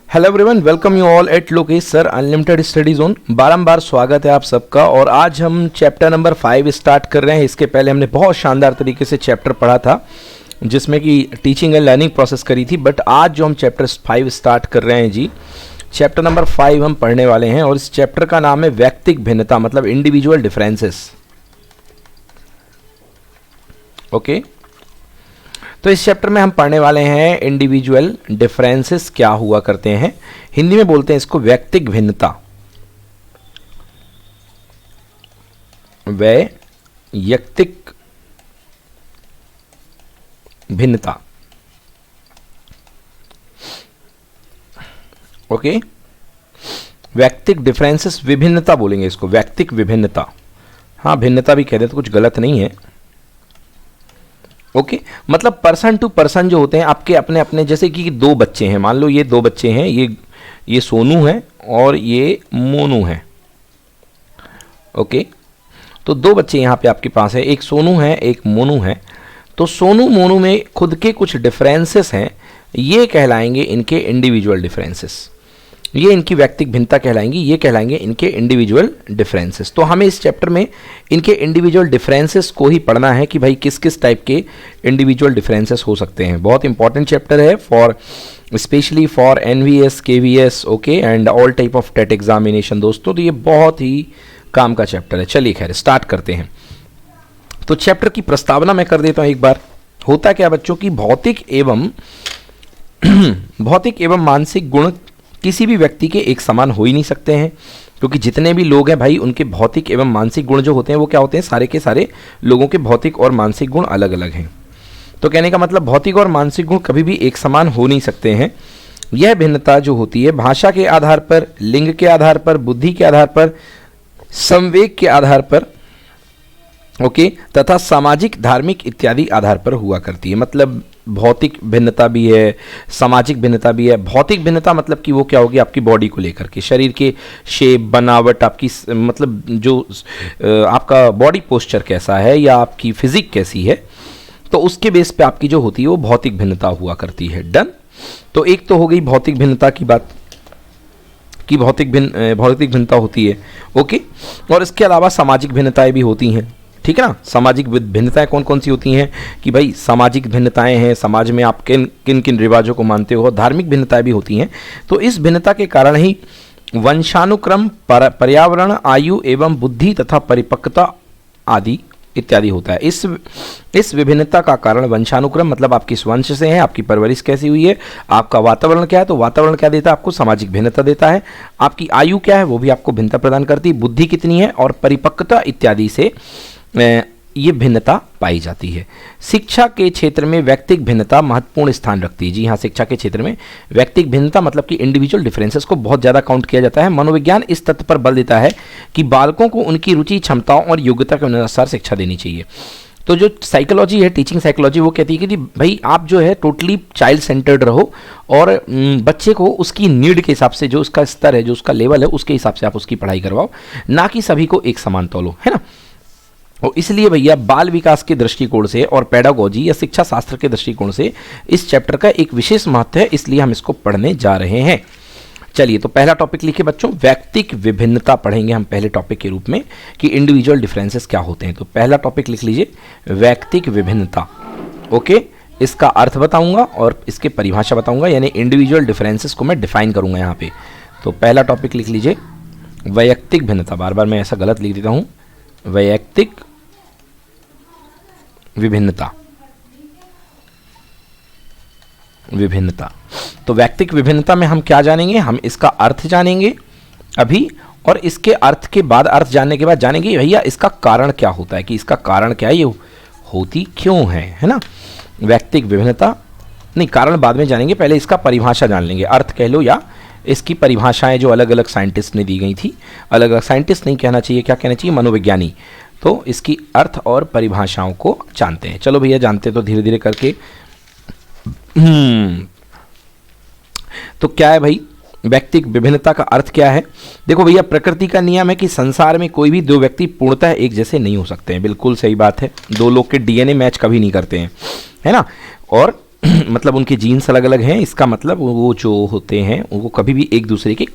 Hello everyone, welcome you all at Lokesh sir unlimited study zone. बारंबार स्वागत है आप सबका। और आज हम चैप्टर नंबर 5 स्टार्ट कर रहे हैं। इसके पहले हमने बहुत शानदार तरीके से चैप्टर पढ़ा था जिसमें कि टीचिंग एंड लर्निंग प्रोसेस करी थी। बट आज जो हम चैप्टर 5 स्टार्ट कर रहे हैं जी, चैप्टर नंबर 5 हम पढ़ने वाले हैं। और इस चैप्टर का नाम है व्यक्तिक भिन्नता, मतलब इंडिविजुअल डिफरेंसेस। ओके, तो इस चैप्टर में हम पढ़ने वाले हैं इंडिविजुअल डिफरेंसेस क्या हुआ करते हैं। हिंदी में बोलते हैं इसको व्यक्तिक भिन्नता। वैयक्तिक भिन्नता। ओके, व्यक्तिक डिफरेंसेस, विभिन्नता बोलेंगे इसको, व्यक्तिक विभिन्नता। हाँ, भिन्नता भी कह दे तो कुछ गलत नहीं है। ओके, मतलब पर्सन टू पर्सन जो होते हैं आपके अपने अपने, जैसे कि दो बच्चे हैं, मान लो ये दो बच्चे हैं, ये सोनू है और ये मोनू है। ओके, तो दो बच्चे यहाँ पे आपके पास है, एक सोनू है एक मोनू है। तो सोनू मोनू में खुद के कुछ डिफरेंसेस हैं, ये कहलाएंगे इनके इंडिविजुअल डिफरेंसेस। ये इनकी व्यक्तिक भिन्नता कहलाएंगी, ये कहलाएंगे इनके इंडिविजुअल डिफरेंसेस। तो हमें इस चैप्टर में इनके इंडिविजुअल डिफरेंसेस को ही पढ़ना है कि भाई किस किस टाइप के इंडिविजुअल डिफरेंसेस हो सकते हैं। बहुत इंपॉर्टेंट चैप्टर है for specially for NVS, KVS, okay, and all type of TET examination दोस्तों। तो ये बहुत ही काम का चैप्टर है। चलिए खैर स्टार्ट करते हैं। तो चैप्टर की प्रस्तावना मैं कर देता हूँ एक बार। होता क्या बच्चों की भौतिक एवं मानसिक गुण किसी भी व्यक्ति के एक समान हो ही नहीं सकते हैं, क्योंकि जितने भी लोग हैं भाई उनके भौतिक एवं मानसिक गुण जो होते हैं वो क्या होते हैं, सारे के सारे लोगों के भौतिक और मानसिक गुण अलग अलग हैं। तो कहने का मतलब भौतिक और मानसिक गुण कभी भी एक समान हो नहीं सकते हैं। यह भिन्नता जो होती है भाषा के आधार पर, लिंग के आधार पर, बुद्धि के आधार पर, संवेग के आधार पर, ओके, तथा सामाजिक, धार्मिक इत्यादि आधार पर हुआ करती है। मतलब भौतिक भिन्नता भी है, सामाजिक भिन्नता भी है। भौतिक भिन्नता मतलब कि वो क्या होगी, आपकी बॉडी को लेकर के, शरीर के शेप, बनावट, आपकी मतलब जो आपका बॉडी पोस्चर कैसा है या आपकी फिजिक कैसी है, तो उसके बेस पे आपकी जो होती है वो भौतिक भिन्नता हुआ करती है। डन। तो एक तो हो गई भौतिक भिन्नता की बात कि भौतिक भिन्नता होती है। ओके, और इसके अलावा सामाजिक भिन्नताएं भी होती हैं, ठीक है ना। सामाजिक भिन्नताएं कौन कौन सी होती हैं कि भाई सामाजिक भिन्नताएं हैं, समाज में आप किन किन किन रिवाजों को मानते हो। धार्मिक भिन्नताएं भी होती हैं। तो इस भिन्नता के कारण ही वंशानुक्रम, पर्यावरण, आयु एवं बुद्धि तथा परिपक्वता आदि इत्यादि होता है। इस विभिन्नता का कारण वंशानुक्रम, मतलब आप किस वंश से हैं, आपकी परवरिश कैसी हुई है, आपका वातावरण क्या है, तो वातावरण क्या देता है आपको, सामाजिक भिन्नता देता है। आपकी आयु क्या है, वो भी आपको भिन्नता प्रदान करती है। बुद्धि कितनी है और परिपक्वता इत्यादि से ये भिन्नता पाई जाती है। शिक्षा के क्षेत्र में व्यक्तिक भिन्नता महत्वपूर्ण स्थान रखती है। जी हाँ, शिक्षा के क्षेत्र में व्यक्तिक भिन्नता मतलब कि इंडिविजुअल डिफरेंसेस को बहुत ज़्यादा काउंट किया जाता है। मनोविज्ञान इस तथ्य पर बल देता है कि बालकों को उनकी रुचि, क्षमताओं और योग्यता के अनुसार शिक्षा देनी चाहिए। तो जो साइकोलॉजी है, टीचिंग साइकोलॉजी, वो कहती है कि भाई आप जो है टोटली चाइल्ड सेंटर्ड रहो और बच्चे को उसकी नीड के हिसाब से, जो उसका स्तर है, जो उसका लेवल है, उसके हिसाब से आप उसकी पढ़ाई करवाओ, ना कि सभी को एक समान तौलो, है ना। और इसलिए भैया बाल विकास के दृष्टिकोण से और पेडागोजी या शिक्षा शास्त्र के दृष्टिकोण से इस चैप्टर का एक विशेष महत्व है, इसलिए हम इसको पढ़ने जा रहे हैं। चलिए, तो पहला टॉपिक लिखिए बच्चों, व्यक्तिक विभिन्नता पढ़ेंगे हम पहले टॉपिक के रूप में कि इंडिविजुअल डिफरेंसेस क्या होते हैं। तो पहला टॉपिक लिख लीजिए, व्यक्तिक विभिन्नता। ओके, इसका अर्थ बताऊंगा और इसके परिभाषा बताऊंगा, यानी इंडिविजुअल डिफरेंसेस को मैं डिफाइन करूंगा यहाँ पे। तो पहला टॉपिक लिख लीजिए, वैयक्तिक भिन्नता। बार बार मैं ऐसा गलत लिख देता हूँ, वैयक्तिक विभिन्नता। तो व्यक्तिक विभिन्नता में हम क्या जानेंगे, हम इसका अर्थ जानेंगे अभी, और इसके अर्थ के बाद, अर्थ जानने के बाद जानेंगे भैया इसका कारण क्या होता है, कि इसका कारण क्या है, ये होती क्यों है ना। व्यक्तिक विभिन्नता नहीं, कारण बाद में जानेंगे, पहले इसका परिभाषा जान लेंगे। अर्थ कह लो या इसकी परिभाषाएं जो अलग अलग साइंटिस्ट ने दी गई थी, अलग अलग साइंटिस्ट नहीं कहना चाहिए, क्या कहना चाहिए, मनोविज्ञानी। तो इसकी अर्थ और परिभाषाओं को जानते हैं। चलो भैया जानते तो धीरे धीरे करके। तो क्या है भाई व्यक्तिक विभिन्नता का अर्थ क्या है। देखो भैया, प्रकृति का नियम है कि संसार में कोई भी दो व्यक्ति पूर्णतः एक जैसे नहीं हो सकते हैं। बिल्कुल सही बात है, दो लोग के डीएनए मैच कभी नहीं करते हैं, है ना। और मतलब उनके जीन्स अलग अलग हैं, इसका मतलब वो जो होते हैं वो कभी भी एक दूसरे के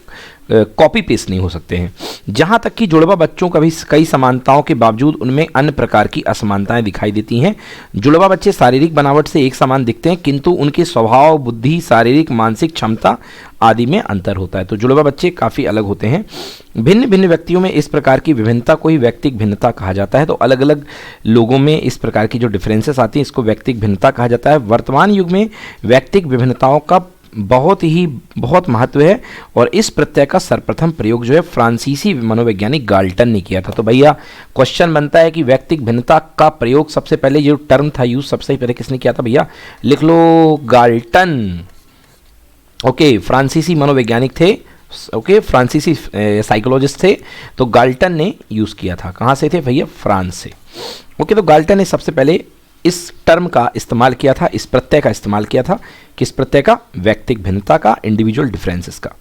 कॉपी पेस्ट नहीं हो सकते हैं। जहाँ तक कि जुड़वा बच्चों का भी कई समानताओं के बावजूद उनमें अन्य प्रकार की असमानताएं दिखाई देती हैं। जुड़वा बच्चे शारीरिक बनावट से एक समान दिखते हैं, किंतु उनके स्वभाव, बुद्धि, शारीरिक, मानसिक क्षमता आदि में अंतर होता है। तो जुड़वा बच्चे काफ़ी अलग होते हैं। भिन्न भिन्न व्यक्तियों में इस प्रकार की विभिन्नता को ही व्यक्तिक भिन्नता कहा जाता है। तो अलग अलग लोगों में इस प्रकार की जो डिफरेंसेस आती हैं इसको व्यक्तिक भिन्नता कहा जाता है। वर्तमान युग में व्यक्तिक विभिन्नताओं का बहुत महत्व है और इस प्रत्यय का सर्वप्रथम प्रयोग जो है फ्रांसीसी मनोवैज्ञानिक गाल्टन ने किया था। तो भैया क्वेश्चन बनता है कि व्यक्तिक भिन्नता का प्रयोग सबसे पहले जो टर्म था यूज सबसे पहले किसने किया था? भैया लिख लो, गाल्टन। ओके, फ्रांसीसी मनोवैज्ञानिक थे, ओके, फ्रांसीसी साइकोलॉजिस्ट थे। तो गाल्टन ने यूज किया था। कहाँ से थे भैया? फ्रांस से। ओके, तो गाल्टन ने सबसे पहले इस टर्म का इस्तेमाल किया था, इस प्रत्यय का इस्तेमाल किया था। किस प्रत्यय का? व्यक्तिक भिन्नता का, इंडिविजुअल डिफरेंसेस का।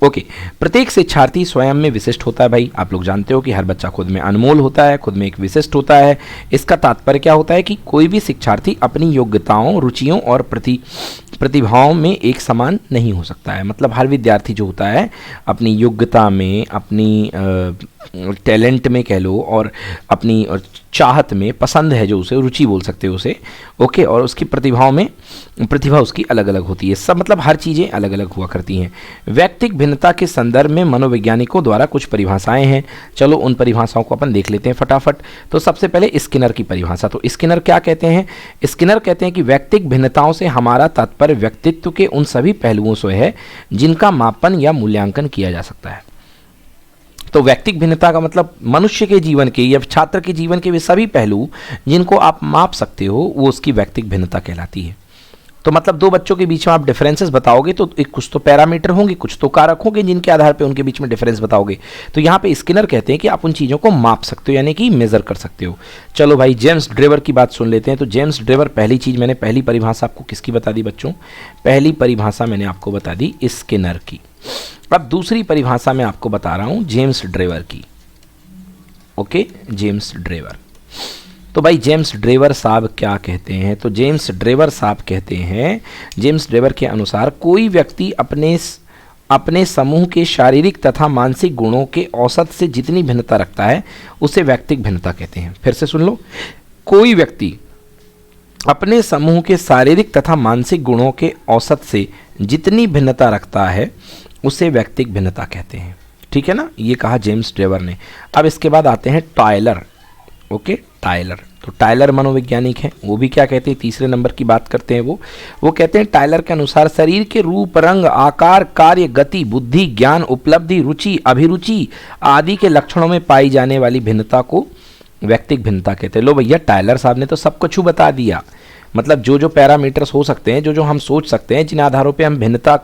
ओके, प्रत्येक शिक्षार्थी स्वयं में विशिष्ट होता है। भाई आप लोग जानते हो कि हर बच्चा खुद में अनमोल होता है, खुद में एक विशिष्ट होता है। इसका तात्पर्य क्या होता है कि कोई भी शिक्षार्थी अपनी योग्यताओं, रुचियों और प्रतिभाओं में एक समान नहीं हो सकता है। मतलब हर विद्यार्थी जो होता है अपनी योग्यता में, अपनी टैलेंट में कह लो, और अपनी चाहत में, पसंद है जो उसे, रुचि बोल सकते हो उसे, ओके, और उसकी प्रतिभाओं में, प्रतिभा उसकी अलग अलग होती है। सब मतलब हर चीज़ें अलग अलग हुआ करती हैं। व्यक्तिक भिन्नता के संदर्भ में मनोवैज्ञानिकों द्वारा कुछ परिभाषाएं हैं। चलो उन परिभाषाओं को अपन देख लेते हैं फटाफट। तो सबसे पहले स्किनर की परिभाषा। तो स्किनर क्या कहते हैं? स्किनर कहते हैं कि व्यक्तिक भिन्नताओं से हमारा तात्पर्य व्यक्तित्व के उन सभी पहलुओं से है जिनका मापन या मूल्यांकन किया जा सकता है। तो व्यक्तिक भिन्नता का मतलब मनुष्य के जीवन के या छात्र के जीवन के वे सभी पहलू जिनको आप माप सकते हो वो उसकी व्यक्तिक भिन्नता कहलाती है। तो मतलब दो बच्चों के बीच में आप डिफरेंसेस बताओगे तो एक कुछ तो पैरामीटर होंगे, कुछ तो कारक होंगे जिनके आधार पे उनके बीच में डिफरेंस बताओगे। तो यहाँ पे स्किनर कहते हैं कि आप उन चीज़ों को माप सकते हो, यानी कि मेजर कर सकते हो। चलो भाई जेम्स ड्रेवर की बात सुन लेते हैं। तो जेम्स ड्रेवर, पहली चीज़ मैंने पहली परिभाषा आपको किसकी बता दी बच्चों? पहली परिभाषा मैंने आपको बता दी स्किनर की। अब दूसरी परिभाषा मैं आपको बता रहा हूँ जेम्स ड्रेवर की। Okay, James Drever. तो भाई जेम्स ड्रेवर साहब क्या कहते हैं? तो जेम्स ड्रेवर साहब कहते हैं, जेम्स ड्रेवर के अनुसार कोई व्यक्ति अपने समूह के शारीरिक तथा मानसिक गुणों के औसत से जितनी भिन्नता रखता है उसे व्यक्तिक भिन्नता कहते हैं। फिर से सुन लो, कोई व्यक्ति अपने समूह के शारीरिक तथा मानसिक गुणों के औसत से जितनी भिन्नता रखता है उसे व्यक्तिक भिन्नता कहते हैं। ठीक है ना, ये कहा जेम्स ड्रेवर ने। अब इसके बाद आते हैं टायलर। Okay, Tyler. तो टायलर मनोवैज्ञानिक हैं, वो भी क्या कहते हैं? तीसरे नंबर की बात करते हैं। वो कहते हैं टायलर के अनुसार शरीर के रूप, रंग, आकार, कार्य, गति, बुद्धि, ज्ञान, उपलब्धि, रुचि, अभिरुचि आदि के लक्षणों में पाई जाने वाली भिन्नता को व्यक्तिक भिन्नता कहते हैं। लो भैया, टायलर साहब ने तो सब कुछ बता दिया। मतलब जो जो पैरामीटर्स हो सकते हैं, जो जो हम सोच सकते हैं, जिन आधारों पे हम भिन्नता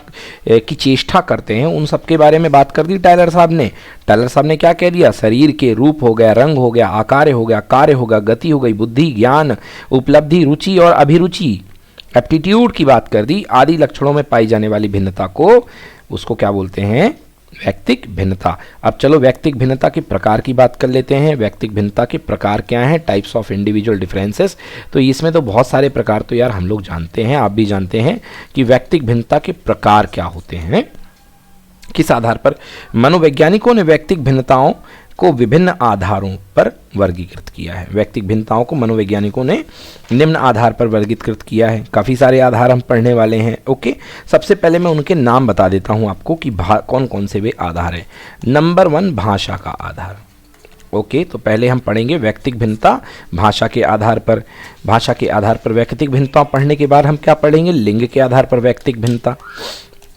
की चेष्टा करते हैं, उन सब के बारे में बात कर दी टायलर साहब ने। टायलर साहब ने क्या कह दिया? शरीर के रूप हो गया, रंग हो गया, आकार हो गया, कार्य हो गया, गति हो गई, बुद्धि, ज्ञान, उपलब्धि, रुचि और अभिरुचि, एप्टीट्यूड की बात कर दी, आदि लक्षणों में पाई जाने वाली भिन्नता को उसको क्या बोलते हैं? व्यक्तिक भिन्नता। अब चलो व्यक्तिक भिन्नता के प्रकार की बात कर लेते हैं। व्यक्तिक भिन्नता के प्रकार क्या हैं? Types of individual differences. तो इसमें तो बहुत सारे प्रकार तो यार हम लोग जानते हैं, आप भी जानते हैं कि व्यक्तिक भिन्नता के प्रकार क्या होते हैं। किस आधार पर? मनोवैज्ञानिकों ने व्यक्तिक भिन्नताओं को विभिन्न आधारों पर वर्गीकृत किया है। व्यक्तिक भिन्नताओं को मनोवैज्ञानिकों ने निम्न आधार पर वर्गीकृत किया है। काफ़ी सारे आधार हम पढ़ने वाले हैं। ओके, सबसे पहले मैं उनके नाम बता देता हूं आपको कि कौन कौन से वे आधार हैं। नंबर 1, भाषा का आधार। ओके, तो पहले हम पढ़ेंगे व्यक्तिक भिन्नता भाषा के आधार पर। भाषा के आधार पर व्यक्तिक भिन्नता पढ़ने के बाद हम क्या पढ़ेंगे? लिंग के आधार पर व्यक्तिक भिन्नता।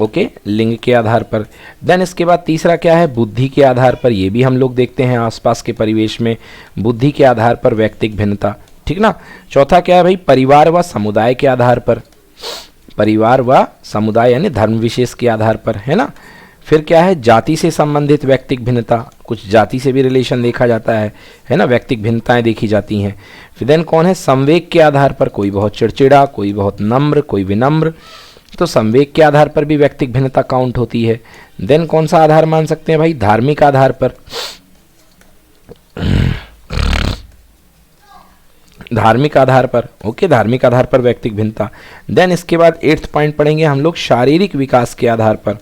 ओके, लिंग के आधार पर। देन इसके बाद तीसरा क्या है? बुद्धि के आधार पर। ये भी हम लोग देखते हैं आसपास के परिवेश में, बुद्धि के आधार पर व्यक्तिक भिन्नता। ठीक ना। चौथा क्या है भाई? परिवार व समुदाय के आधार पर। परिवार व समुदाय यानी धर्म विशेष के आधार पर, है ना। फिर क्या है? जाति से संबंधित व्यक्तिक भिन्नता। कुछ जाति से भी रिलेशन देखा जाता है ना, व्यक्तिक भिन्नताएं देखी जाती हैं। फिर देन कौन है? संवेग के आधार पर। कोई बहुत चिड़चिड़ा, कोई बहुत नम्र, कोई विनम्र, तो संवेग के आधार पर भी व्यक्तिक भिन्नता काउंट होती है। देन कौन सा आधार मान सकते हैं भाई? धार्मिक आधार पर। धार्मिक आधार पर, ओके, धार्मिक आधार पर व्यक्तिक भिन्नता। देन इसके बाद 8th पॉइंट पढ़ेंगे हम लोग शारीरिक विकास के आधार पर,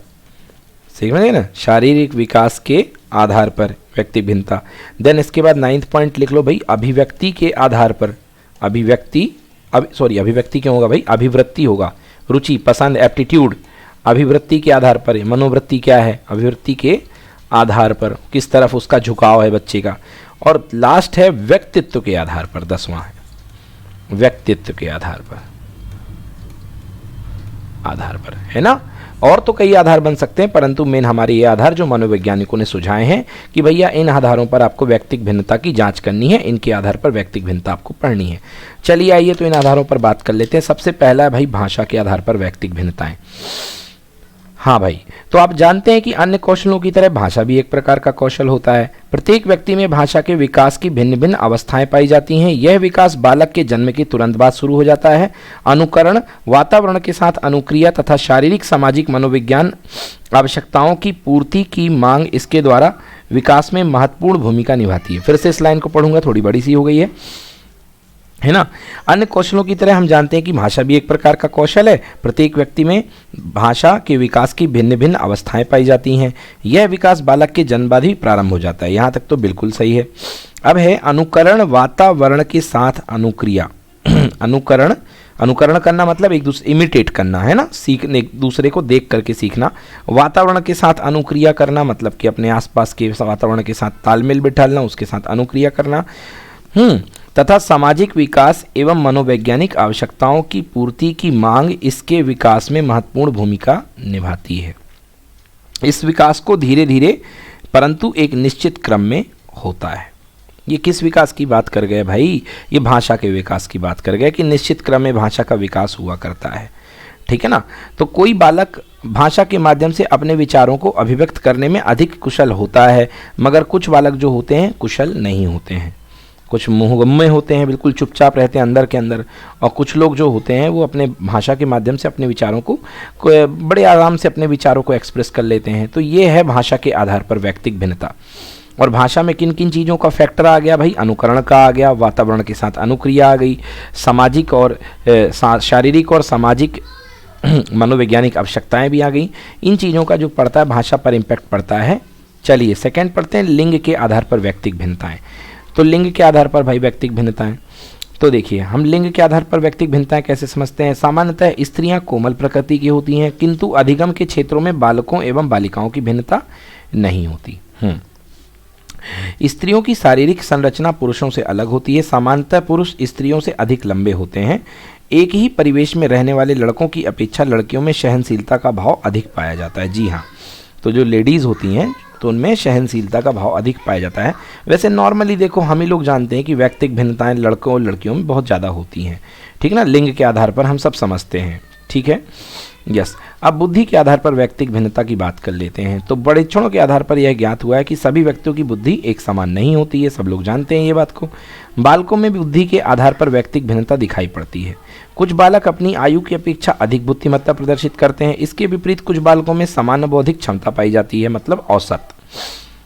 समझे ना, शारीरिक विकास के आधार पर व्यक्तिक भिन्नता। देन इसके बाद 9th पॉइंट लिख लो भाई, अभिव्यक्ति के आधार पर, अभिव्यक्ति क्यों होगा भाई, अभिवृत्ति होगा, रुचि, पसंद, एप्टीट्यूड, अभिवृत्ति के आधार पर, मनोवृत्ति क्या है, अभिवृत्ति के आधार पर किस तरफ उसका झुकाव है बच्चे का। और लास्ट है व्यक्तित्व के आधार पर, 10वां है व्यक्तित्व के आधार पर है ना। और तो कई आधार बन सकते हैं, परंतु मेन हमारे ये आधार जो मनोवैज्ञानिकों ने सुझाए हैं कि भैया इन आधारों पर आपको व्यक्तिक भिन्नता की जांच करनी है, इनके आधार पर व्यक्तिक भिन्नता आपको पढ़नी है। चलिए आइए तो इन आधारों पर बात कर लेते हैं। सबसे पहला है भाई भाषा के आधार पर व्यक्तिक भिन्नताएं। हाँ भाई, तो आप जानते हैं कि अन्य कौशलों की तरह भाषा भी एक प्रकार का कौशल होता है। प्रत्येक व्यक्ति में भाषा के विकास की भिन्न भिन्न अवस्थाएं पाई जाती हैं। यह विकास बालक के जन्म के तुरंत बाद शुरू हो जाता है। अनुकरण, वातावरण के साथ अनुक्रिया तथा शारीरिक सामाजिक मनोविज्ञान आवश्यकताओं की पूर्ति की मांग इसके द्वारा विकास में महत्वपूर्ण भूमिका निभाती है। फिर से इस लाइन को पढ़ूंगा, थोड़ी बड़ी सी हो गई है ना। अन्य कौशलों की तरह हम जानते हैं कि भाषा भी एक प्रकार का कौशल है। प्रत्येक व्यक्ति में भाषा के विकास की भिन्न भिन्न अवस्थाएं पाई जाती हैं। यह विकास बालक के जन्म बाद ही प्रारंभ हो जाता है। यहाँ तक तो बिल्कुल सही है। अब है अनुकरण, वातावरण के साथ अनुक्रिया। अनुकरण करना मतलब एक दूसरे इमिटेट करना है ना, सीखने, एक दूसरे को देख करके सीखना। वातावरण के साथ अनुक्रिया करना मतलब कि अपने आसपास के वातावरण के साथ तालमेल बिठाना, उसके साथ अनुक्रिया करना। तथा सामाजिक विकास एवं मनोवैज्ञानिक आवश्यकताओं की पूर्ति की मांग इसके विकास में महत्वपूर्ण भूमिका निभाती है। इस विकास को धीरे धीरे परंतु एक निश्चित क्रम में होता है। ये किस विकास की बात कर गए भाई, ये भाषा के विकास की बात कर गए कि निश्चित क्रम में भाषा का विकास हुआ करता है, ठीक है ना। तो कोई बालक भाषा के माध्यम से अपने विचारों को अभिव्यक्त करने में अधिक कुशल होता है, मगर कुछ बालक जो होते हैं कुशल नहीं होते हैं। कुछ मुँहगम्मे होते हैं, बिल्कुल चुपचाप रहते हैं अंदर के अंदर, और कुछ लोग जो होते हैं वो अपने भाषा के माध्यम से अपने विचारों को बड़े आराम से अपने विचारों को एक्सप्रेस कर लेते हैं। तो ये है भाषा के आधार पर व्यक्तिक भिन्नता। और भाषा में किन किन चीज़ों का फैक्टर आ गया भाई, अनुकरण का आ गया, वातावरण के साथ अनुक्रिया आ गई, सामाजिक और शारीरिक और सामाजिक मनोवैज्ञानिक आवश्यकताएँ भी आ गई। इन चीज़ों का जो पड़ता है भाषा पर इम्पैक्ट पड़ता है। चलिए सेकेंड पढ़ते हैं, लिंग के आधार पर व्यक्तिक भिन्नताएँ। तो लिंग के आधार पर भाई व्यक्तिक भिन्नताएं, तो देखिए हम लिंग के आधार पर व्यक्तिक भिन्नताएं कैसे समझते हैं। सामान्यतः स्त्रियां कोमल प्रकृति की होती हैं, किंतु अधिगम के क्षेत्रों में बालकों एवं बालिकाओं की भिन्नता नहीं होती। स्त्रियों की शारीरिक संरचना पुरुषों से अलग होती है। सामान्यतः पुरुष स्त्रियों से अधिक लंबे होते हैं। एक ही परिवेश में रहने वाले लड़कों की अपेक्षा लड़कियों में सहनशीलता का भाव अधिक पाया जाता है। जी हाँ, तो जो लेडीज़ होती हैं तो उनमें सहनशीलता का भाव अधिक पाया जाता है। वैसे नॉर्मली देखो हम ही लोग जानते हैं कि व्यक्तिक भिन्नताएं लड़कों और लड़कियों में बहुत ज़्यादा होती हैं, ठीक ना। लिंग के आधार पर हम सब समझते हैं, ठीक है, यस। अब बुद्धि के आधार पर व्यक्तिक भिन्नता की बात कर लेते हैं। तो परीक्षणों के आधार पर यह ज्ञात हुआ है कि सभी व्यक्तियों की बुद्धि एक समान नहीं होती है। सब लोग जानते हैं ये बात को। बालकों में बुद्धि के आधार पर व्यक्तिक भिन्नता दिखाई पड़ती है। कुछ बालक अपनी आयु की अपेक्षा अधिक बुद्धिमत्ता प्रदर्शित करते हैं। इसके विपरीत कुछ बालकों में सामान्य बौद्धिक क्षमता पाई जाती है, मतलब औसत,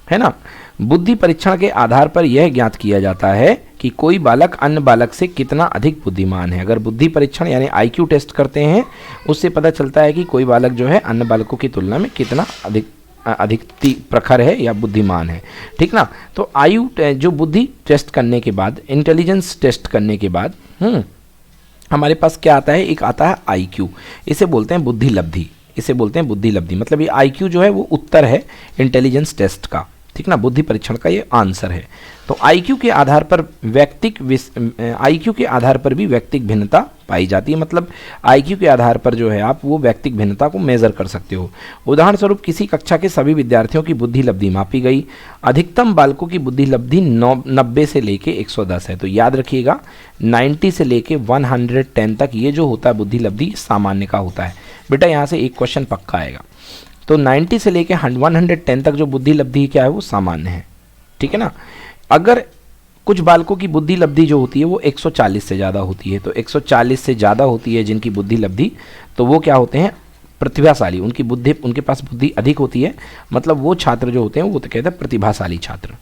है ना। बुद्धि परीक्षण के आधार पर यह ज्ञात किया जाता है कि कोई बालक अन्य बालक से कितना अधिक बुद्धिमान है। अगर बुद्धि परीक्षण यानी आईक्यू टेस्ट करते हैं, उससे पता चलता है कि कोई बालक जो है अन्य बालकों की तुलना में कितना अधिक प्रखर है या बुद्धिमान है, ठीक ना। तो आयु जो बुद्धि टेस्ट करने के बाद, इंटेलिजेंस टेस्ट करने के बाद हमारे पास क्या आता है, एक आता है आईक्यू। इसे बोलते हैं बुद्धि लब्धि, इसे बोलते हैं बुद्धि लब्धि। मतलब ये आईक्यू जो है वो उत्तर है इंटेलिजेंस टेस्ट का, ठीक ना, बुद्धि परीक्षण का ये आंसर है। तो आईक्यू के आधार पर आईक्यू के आधार पर भी व्यक्तिक भिन्नता पाई जाती है। मतलब आईक्यू के आधार पर जो है आप वो व्यक्तिक भिन्नता को मेजर कर सकते हो। उदाहरण स्वरूप किसी कक्षा के सभी विद्यार्थियों की बुद्धि लब्धि मापी गई। अधिकतम बालकों की बुद्धि लब्धि 90 से लेके 110 है। तो याद रखिएगा 90 से लेके 110 तक ये जो होता है बुद्धि लब्धि सामान्य का होता है। बेटा यहाँ से एक क्वेश्चन पक्का आएगा। तो 90 से लेके 110 तक जो बुद्धि लब्धि क्या है वो सामान्य है, ठीक है ना। अगर कुछ बालकों की बुद्धि लब्धि जो होती है वो 140 से ज़्यादा होती है, तो 140 से ज़्यादा होती है जिनकी बुद्धि लब्धि, तो वो क्या होते हैं, प्रतिभाशाली। उनके पास बुद्धि अधिक होती है, मतलब वो छात्र जो होते हैं वो तो कहते हैं प्रतिभाशाली छात्र।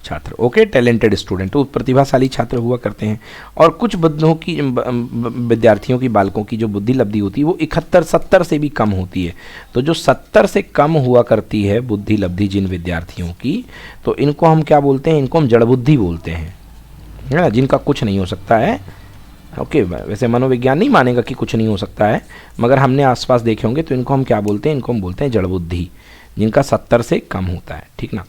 छात्र, ओके, टैलेंटेड स्टूडेंट, तो प्रतिभाशाली छात्र हुआ करते हैं। और कुछ बुद्धों की विद्यार्थियों की, बालकों की जो बुद्धि लब्धि होती है वो 71-70 से भी कम होती है। तो जो 70 से कम हुआ करती है बुद्धि लब्धि जिन विद्यार्थियों की, तो इनको हम क्या बोलते हैं, इनको हम जड़ बुद्धि बोलते हैं, है ना, जिनका कुछ नहीं हो सकता है। ओके, वैसे मनोविज्ञान नहीं मानेगा कि कुछ नहीं हो सकता है, मगर हमने आसपास देखे होंगे, तो इनको हम क्या बोलते हैं, इनको हम बोलते हैं जड़ बुद्धि, जिनका 70 से कम होता है, ठीक ना।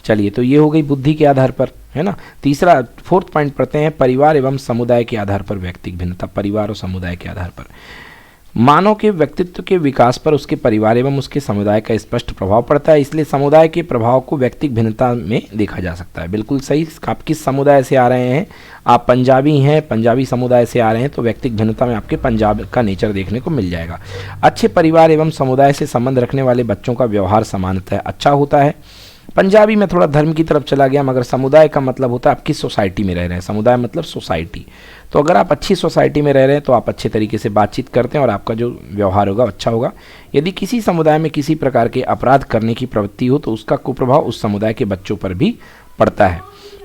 चलिए, तो ये हो गई बुद्धि के आधार पर, है ना। तीसरा, फोर्थ पॉइंट पढ़ते हैं, परिवार एवं समुदाय के आधार पर व्यक्तिगत भिन्नता। परिवार और समुदाय के आधार पर मानव के व्यक्तित्व के विकास पर उसके परिवार एवं उसके समुदाय का स्पष्ट प्रभाव पड़ता है, इसलिए समुदाय के प्रभाव को व्यक्तिगत भिन्नता में देखा जा सकता है। बिल्कुल सही। आप किस समुदाय से आ रहे हैं, आप पंजाबी हैं, पंजाबी समुदाय से आ रहे हैं, तो व्यक्तिगत भिन्नता में आपके पंजाब का नेचर देखने को मिल जाएगा। अच्छे परिवार एवं समुदाय से संबंध रखने वाले बच्चों का व्यवहार सामान्यतः अच्छा होता है। पंजाबी में थोड़ा धर्म की तरफ चला गया, मगर समुदाय का मतलब होता है आप किस सोसाइटी में रह रहे हैं। समुदाय मतलब सोसाइटी। तो अगर आप अच्छी सोसाइटी में रह रहे हैं तो आप अच्छे तरीके से बातचीत करते हैं और आपका जो व्यवहार होगा अच्छा होगा। यदि किसी समुदाय में किसी प्रकार के अपराध करने की प्रवृत्ति हो तो उसका कुप्रभाव उस समुदाय के बच्चों पर भी पड़ता है।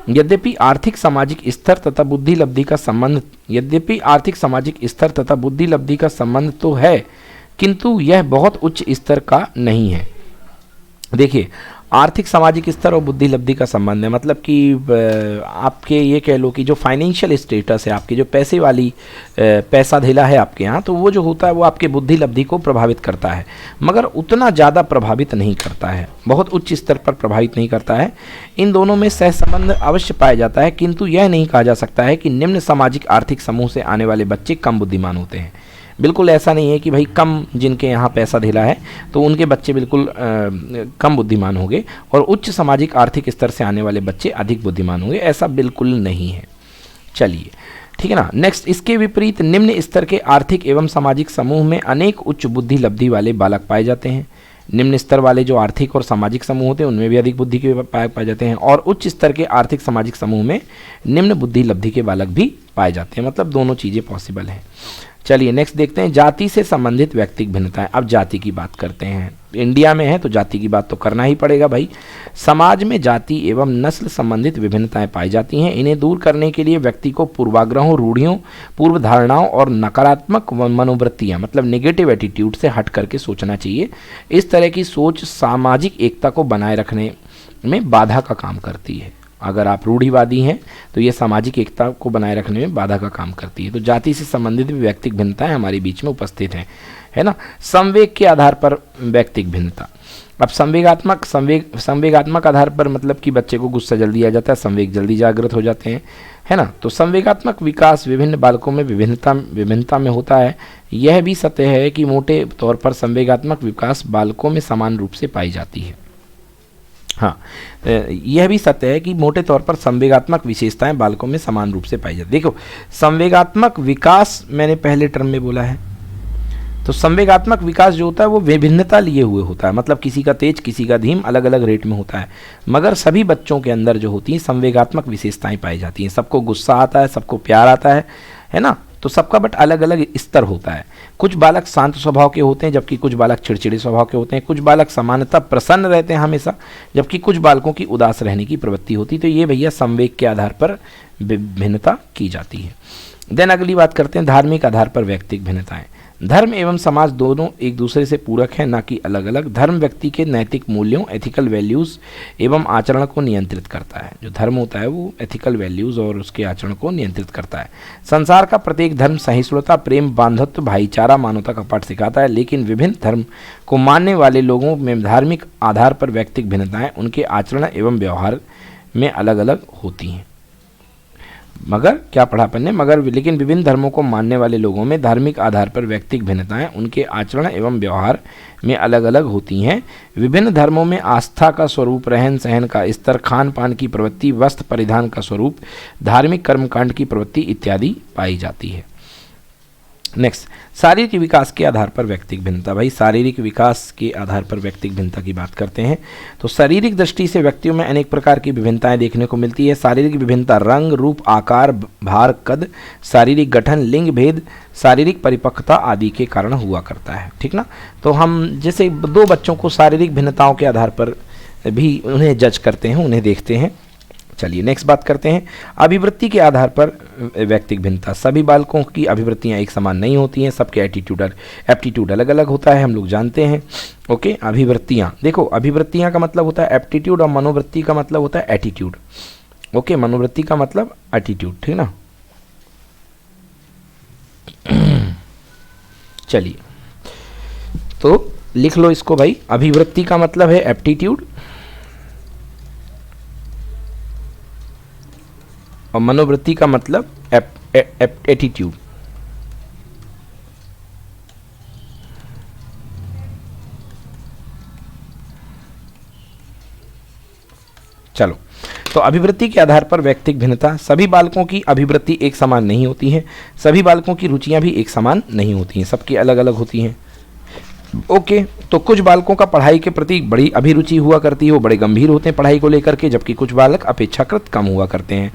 यद्यपि आर्थिक सामाजिक स्तर तथा बुद्धि लब्धि का संबंध तो है, किंतु यह बहुत उच्च स्तर का नहीं है। देखिए, आर्थिक सामाजिक स्तर और बुद्धि लब्धि का संबंध है, मतलब कि आपके ये कह लो कि जो फाइनेंशियल स्टेटस है, आपकी जो पैसा धेला है आपके यहाँ, तो वो जो होता है वो आपके बुद्धि लब्धि को प्रभावित करता है, मगर उतना ज़्यादा प्रभावित नहीं करता है, बहुत उच्च स्तर पर प्रभावित नहीं करता है। इन दोनों में सहसंबंध अवश्य पाया जाता है, किंतु यह नहीं कहा जा सकता है कि निम्न सामाजिक आर्थिक समूह से आने वाले बच्चे कम बुद्धिमान होते हैं। बिल्कुल ऐसा नहीं है कि भाई कम जिनके यहाँ पैसा धेला है तो उनके बच्चे बिल्कुल कम बुद्धिमान होंगे और उच्च सामाजिक आर्थिक स्तर से आने वाले बच्चे अधिक बुद्धिमान होंगे, ऐसा बिल्कुल नहीं है। चलिए, ठीक है ना। नेक्स्ट, इसके विपरीत निम्न स्तर के आर्थिक एवं सामाजिक समूह में अनेक उच्च बुद्धि लब्धि वाले बालक पाए जाते हैं। निम्न स्तर वाले जो आर्थिक और सामाजिक समूह होते हैं उनमें भी अधिक बुद्धि के पाए जाते हैं, और उच्च स्तर के आर्थिक सामाजिक समूह में निम्न बुद्धि लब्धि के बालक भी पाए जाते हैं, मतलब दोनों चीज़ें पॉसिबल हैं। चलिए, नेक्स्ट देखते हैं, जाति से संबंधित व्यक्तिगत भिन्नताएं। अब जाति की बात करते हैं। इंडिया में है तो जाति की बात तो करना ही पड़ेगा भाई। समाज में जाति एवं नस्ल संबंधित विभिन्नताएं पाई जाती हैं। इन्हें दूर करने के लिए व्यक्ति को पूर्वाग्रहों, रूढ़ियों, पूर्व धारणाओं और नकारात्मक मनोवृत्तियां, मतलब नेगेटिव एटीट्यूड से हट करके सोचना चाहिए। इस तरह की सोच सामाजिक एकता को बनाए रखने में बाधा का काम करती है। अगर आप रूढ़िवादी हैं तो ये सामाजिक एकता को बनाए रखने में बाधा का काम करती है। तो जाति से संबंधित भी व्यक्तिगत भिन्नताएं हमारे बीच में उपस्थित हैं, है ना। संवेग के आधार पर व्यक्तिगत भिन्नता। अब संवेगात्मक आधार पर मतलब कि बच्चे को गुस्सा जल्दी आ जाता है, संवेग जल्दी जागृत हो जाते हैं, है ना। तो संवेगात्मक विकास विभिन्न बालकों में विभिन्नता में होता है। यह भी सत्य है कि मोटे तौर पर संवेगात्मक विकास बालकों में समान रूप से पाई जाती है। हाँ, यह भी सत्य है कि मोटे तौर पर संवेगात्मक विशेषताएं बालकों में समान रूप से पाई जाती है। देखो, संवेगात्मक विकास मैंने पहले टर्म में बोला है, तो संवेगात्मक विकास जो होता है वो विभिन्नता लिए हुए होता है, मतलब किसी का तेज किसी का धीम अलग अलग रेट में होता है, मगर सभी बच्चों के अंदर जो होती हैं संवेगात्मक विशेषताएं पाई जाती हैं। सबको गुस्सा आता है, सबको प्यार आता है ना, तो सबका बट अलग अलग स्तर होता है। कुछ बालक शांत स्वभाव के होते हैं जबकि कुछ बालक चिड़चिड़े स्वभाव के होते हैं। कुछ बालक सामान्यतः प्रसन्न रहते हैं हमेशा, जबकि कुछ बालकों की उदास रहने की प्रवृत्ति होती है। तो ये भैया संवेग के आधार पर भिन्नता की जाती है। देन अगली बात करते हैं धार्मिक आधार पर व्यक्तिगत भिन्नताएं। धर्म एवं समाज दोनों एक दूसरे से पूरक हैं, ना कि अलग अलग। धर्म व्यक्ति के नैतिक मूल्यों, एथिकल वैल्यूज़ एवं आचरण को नियंत्रित करता है। जो धर्म होता है वो एथिकल वैल्यूज़ और उसके आचरण को नियंत्रित करता है। संसार का प्रत्येक धर्म सहिष्णुता, प्रेम, बांधुत्व, भाईचारा, मानवता का पाठ सिखाता है, लेकिन विभिन्न धर्म को मानने वाले लोगों में धार्मिक आधार पर व्यक्तिगत भिन्नताएं उनके आचरण एवं व्यवहार में अलग अलग होती हैं। मगर क्या पढ़ा अपन ने, मगर लेकिन विभिन्न धर्मों को मानने वाले लोगों में धार्मिक आधार पर व्यक्तिगत भिन्नताएं उनके आचरण एवं व्यवहार में अलग अलग होती हैं। विभिन्न धर्मों में आस्था का स्वरूप, रहन सहन का स्तर, खान पान की प्रवृत्ति, वस्त्र परिधान का स्वरूप, धार्मिक कर्मकांड की प्रवृत्ति इत्यादि पाई जाती है। नेक्स्ट, शारीरिक विकास के आधार पर व्यक्तिगत भिन्नता। भाई शारीरिक विकास के आधार पर व्यक्तिगत भिन्नता की बात करते हैं तो शारीरिक दृष्टि से व्यक्तियों में अनेक प्रकार की विभिन्नताएं देखने को मिलती है। शारीरिक विभिन्नता रंग, रूप, आकार, भार, कद, शारीरिक गठन, लिंग भेद, शारीरिक परिपक्वता आदि के कारण हुआ करता है, ठीक ना। तो हम जैसे दो बच्चों को शारीरिक भिन्नताओं के आधार पर भी उन्हें जज करते हैं, उन्हें देखते हैं, चलिए नेक्स्ट बात करते हैं, अभिवृत्ति के आधार पर व्यक्तिक भिन्नता। सभी बालकों की अभिवृत्तियां एक समान नहीं होती हैं, सबके एप्टीट्यूड अलग अलग होता है, हम लोग जानते हैं। ओके, अभिवृत्तियां, देखो अभिवृत्तियां का मतलब होता है एप्टीट्यूड और मनोवृत्ति का मतलब होता है एटीट्यूड। ओके, मनोवृत्ति का मतलब एटीट्यूड, ठीक ना। चलिए तो लिख लो इसको भाई, अभिवृत्ति का मतलब है एप्टीट्यूड और मनोवृत्ति का मतलब एटीट्यूड। चलो, तो अभिवृत्ति के आधार पर व्यक्तिक भिन्नता। सभी बालकों की अभिवृत्ति एक समान नहीं होती है, सभी बालकों की रुचियां भी एक समान नहीं होती हैं, सबकी अलग अलग होती हैं। ओके, तो कुछ बालकों का पढ़ाई के प्रति बड़ी अभिरुचि हुआ करती है, वो बड़े गंभीर होते हैं पढ़ाई को लेकर के, जबकि कुछ बालक अपेक्षाकृत कम हुआ करते हैं।